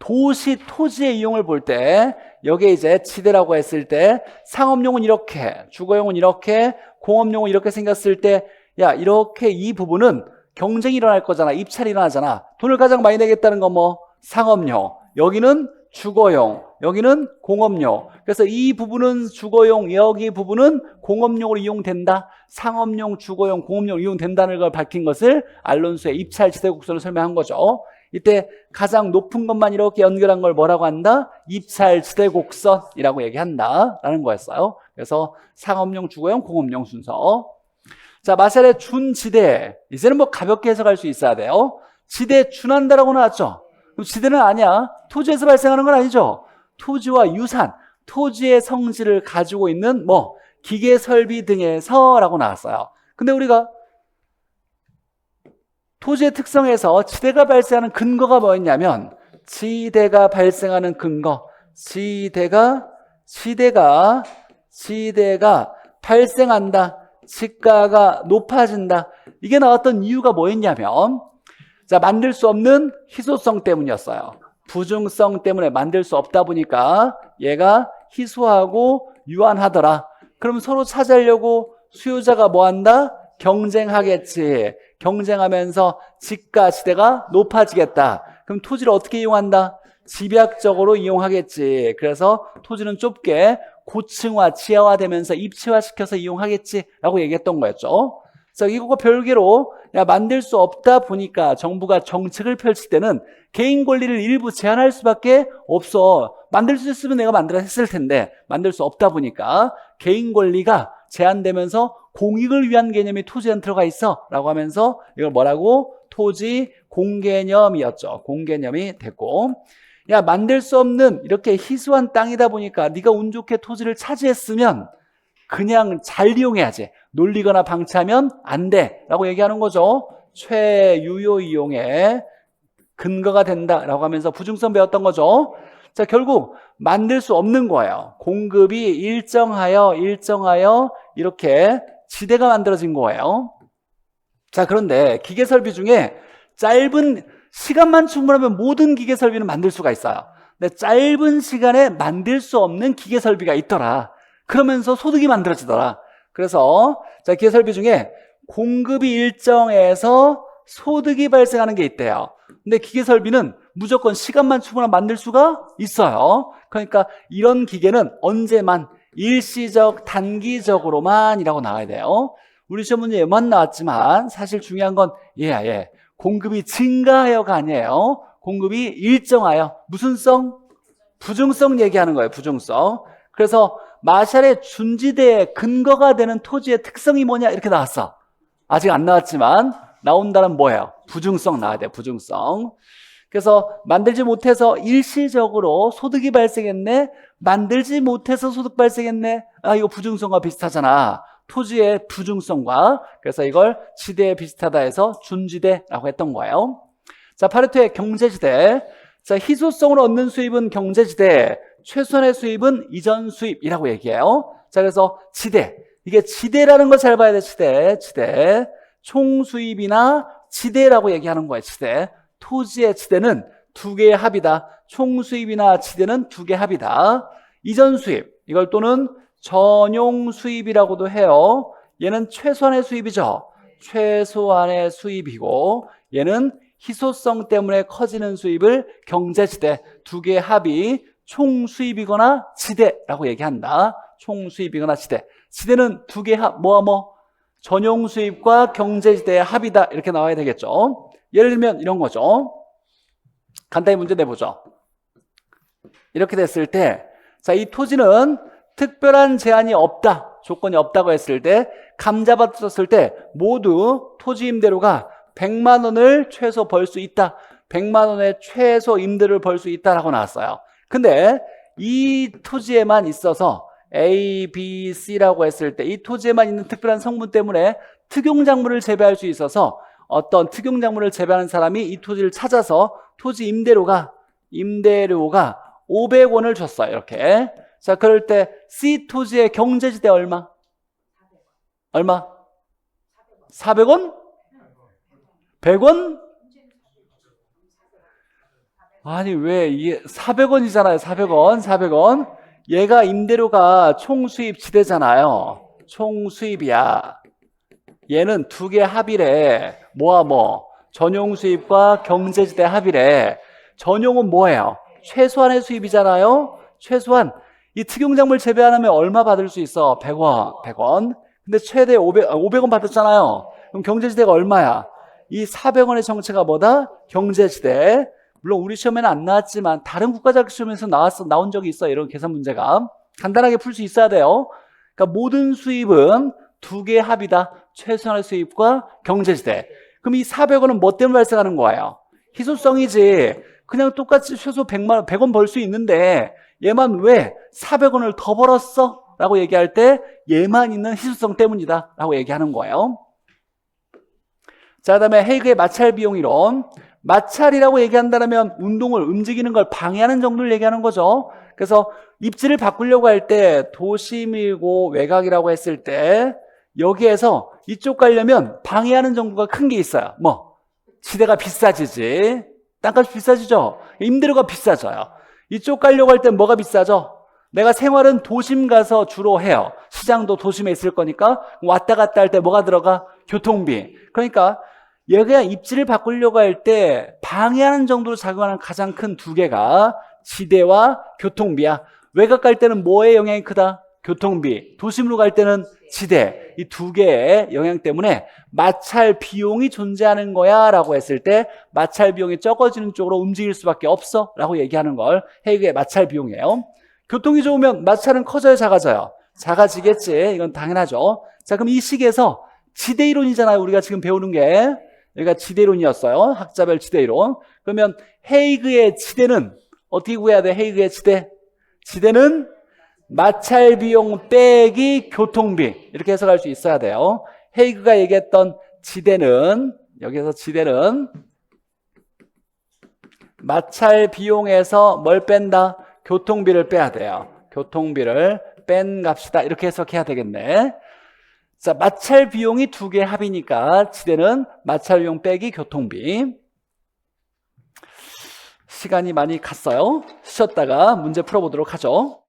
도시 토지의 이용을 볼 때 여기에 이제 지대라고 했을 때 상업용은 이렇게, 주거용은 이렇게, 공업용은 이렇게 생겼을 때 야, 이렇게 이 부분은 경쟁이 일어날 거잖아. 입찰이 일어나잖아. 돈을 가장 많이 내겠다는 건 뭐? 상업용. 여기는 주거용. 여기는 공업용. 그래서 이 부분은 주거용, 여기 부분은 공업용으로 이용된다. 상업용, 주거용, 공업용 이용된다는 걸 밝힌 것을 알론소의 입찰 지대곡선을 설명한 거죠. 이때 가장 높은 것만 이렇게 연결한 걸 뭐라고 한다? 입찰 지대곡선이라고 얘기한다라는 거였어요. 그래서 상업용, 주거용, 공업용 순서. 자, 마샬의 준지대. 이제는 뭐 가볍게 해석할 수 있어야 돼요. 지대 준한다라고 나왔죠. 그럼 지대는 아니야. 토지에서 발생하는 건 아니죠. 토지와 유산, 토지의 성질을 가지고 있는 뭐 기계 설비 등에서라고 나왔어요. 근데 우리가 토지의 특성에서 지대가 발생하는 근거가 뭐였냐면 지대가 발생하는 근거, 지대가 발생한다. 지가가 높아진다. 이게 나왔던 이유가 뭐였냐면 자, 만들 수 없는 희소성 때문이었어요. 부중성 때문에 만들 수 없다 보니까 얘가 희소하고 유한하더라. 그럼 서로 차지하려고 수요자가 뭐 한다? 경쟁하겠지. 경쟁하면서 지가 지대가 높아지겠다. 그럼 토지를 어떻게 이용한다? 집약적으로 이용하겠지. 그래서 토지는 좁게 고층화, 지하화되면서 입지화시켜서 이용하겠지라고 얘기했던 거였죠. 그래서 이거가 별개로 야, 만들 수 없다 보니까 정부가 정책을 펼칠 때는 개인 권리를 일부 제한할 수밖에 없어. 만들 수 있으면 내가 만들어 했을 텐데 만들 수 없다 보니까 개인 권리가 제한되면서 공익을 위한 개념이 토지에 들어가 있어 라고 하면서 이걸 뭐라고? 토지 공개념이었죠. 공개념이 됐고, 야, 만들 수 없는 이렇게 희소한 땅이다 보니까 네가 운 좋게 토지를 차지했으면 그냥 잘 이용해야지. 놀리거나 방치하면 안 돼 라고 얘기하는 거죠. 최유효 이용의 근거가 된다라고 하면서 부중성 배웠던 거죠. 자, 결국 만들 수 없는 거예요. 공급이 일정하여 이렇게 지대가 만들어진 거예요. 자, 그런데 기계 설비 중에 짧은 시간만 충분하면 모든 기계 설비는 만들 수가 있어요. 근데 짧은 시간에 만들 수 없는 기계 설비가 있더라. 그러면서 소득이 만들어지더라. 그래서 자, 기계 설비 중에 공급이 일정해서 소득이 발생하는 게 있대요. 근데 기계 설비는 무조건 시간만 충분하면 만들 수가 있어요. 그러니까 이런 기계는 언제만 일시적, 단기적으로만이라고 나와야 돼요. 우리 시험 문제에만 나왔지만 사실 중요한 건 공급이 증가하여가 아니에요. 공급이 일정하여. 무슨 성? 부중성 얘기하는 거예요. 부중성. 그래서 마샬의 준지대의 근거가 되는 토지의 특성이 뭐냐 이렇게 나왔어. 아직 안 나왔지만 나온다는 뭐예요? 부중성 나와야 돼요. 부중성. 그래서 만들지 못해서 일시적으로 소득이 발생했네. 만들지 못해서 소득 발생했네. 아, 이거 부중성과 비슷하잖아. 토지의 부중성과. 그래서 이걸 지대에 비슷하다 해서 준지대라고 했던 거예요. 자, 파레토의 경제지대. 자, 희소성을 얻는 수입은 경제지대, 최소한의 수입은 이전 수입이라고 얘기해요. 자, 그래서 지대. 이게 지대라는 걸 잘 봐야 돼. 지대. 총수입이나 지대라고 얘기하는 거예요. 지대. 토지의 지대는 두 개의 합이다. 총수입이나 지대는 두 개의 합이다. 이전 수입. 이걸 또는 전용 수입이라고도 해요. 얘는 최소한의 수입이죠. 최소한의 수입이고, 얘는 희소성 때문에 커지는 수입을 경제지대, 두 개의 합이 총수입이거나 지대라고 얘기한다. 총수입이거나 지대. 지대는 두 개의 합, 전용 수입과 경제지대의 합이다. 이렇게 나와야 되겠죠. 예를 들면 이런 거죠. 간단히 문제 내보죠. 이렇게 됐을 때, 자, 이 토지는 특별한 제한이 없다. 조건이 없다고 했을 때, 감자밭을 때 모두 토지 임대료가 100만 원을 최소 벌 수 있다. 100만 원의 최소 임대료를 벌 수 있다라고 나왔어요. 근데 이 토지에만 있어서 A, B, C라고 했을 때 이 토지에만 있는 특별한 성분 때문에 특용작물을 재배할 수 있어서 어떤 특용작물을 재배하는 사람이 이 토지를 찾아서 토지 임대료가 500원을 줬어요. 이렇게. 자, 그럴 때 C 토지의 경제지대 얼마? 400원? 100원? 아니, 왜, 이게 400원이잖아요. 400원, 400원. 얘가 임대료가 총수입 지대잖아요. 총수입이야. 얘는 두 개 합이래. 뭐와 뭐? 전용 수입과 경제지대 합이래. 전용은 뭐예요? 최소한의 수입이잖아요. 최소한. 이 특용작물 재배하면 얼마 받을 수 있어? 100원. 100원. 근데 최대 500원 받았잖아요. 그럼 경제지대가 얼마야? 이 400원의 정체가 뭐다? 경제지대. 물론 우리 시험에는 안 나왔지만 다른 국가자격 시험에서 나온 적이 있어요. 이런 계산 문제가. 간단하게 풀 수 있어야 돼요. 그러니까 모든 수입은 두 개의 합이다. 최소한의 수입과 경제지대. 그럼 이 400원은 뭐 때문에 발생하는 거예요? 희소성이지. 그냥 똑같이 최소 100원 벌 수 있는데 얘만 왜 400원을 더 벌었어? 라고 얘기할 때 얘만 있는 희소성 때문이다 라고 얘기하는 거예요. 자, 그 다음에 헤이그의 마찰 비용 이론. 마찰이라고 얘기한다면 운동을 움직이는 걸 방해하는 정도를 얘기하는 거죠. 그래서 입지를 바꾸려고 할 때 도심이고 외곽이라고 했을 때 여기에서 이쪽 가려면 방해하는 정도가 큰 게 있어요. 뭐 지대가 비싸지지. 땅값이 비싸지죠. 임대료가 비싸져요. 이쪽 가려고 할 때 뭐가 비싸죠? 내가 생활은 도심 가서 주로 해요. 시장도 도심에 있을 거니까 왔다 갔다 할 때 뭐가 들어가? 교통비. 그러니까 얘가 입지를 바꾸려고 할 때 방해하는 정도로 작용하는 가장 큰 두 개가 지대와 교통비야. 외곽 갈 때는 뭐에 영향이 크다? 교통비. 도심으로 갈 때는 지대. 이 두 개의 영향 때문에 마찰 비용이 존재하는 거야 라고 했을 때 마찰 비용이 적어지는 쪽으로 움직일 수밖에 없어 라고 얘기하는 걸 헤이그의 마찰 비용이에요. 교통이 좋으면 마찰은 커져요, 작아져요? 작아지겠지. 이건 당연하죠. 자, 그럼 이 식에서 지대이론이잖아요. 우리가 지금 배우는 게. 여기가 지대이론이었어요. 학자별 지대이론. 그러면 헤이그의 지대는 어떻게 구해야 돼? 헤이그의 지대. 지대는 마찰 비용 빼기 교통비. 이렇게 해석할 수 있어야 돼요. 헤이그가 얘기했던 지대는, 여기서 지대는 마찰 비용에서 뭘 뺀다? 교통비를 빼야 돼요. 교통비를 뺀 값이다. 이렇게 해석해야 되겠네. 자, 마찰 비용이 두 개 합이니까 지대는 마찰 비용 빼기 교통비. 시간이 많이 갔어요. 쉬었다가 문제 풀어보도록 하죠.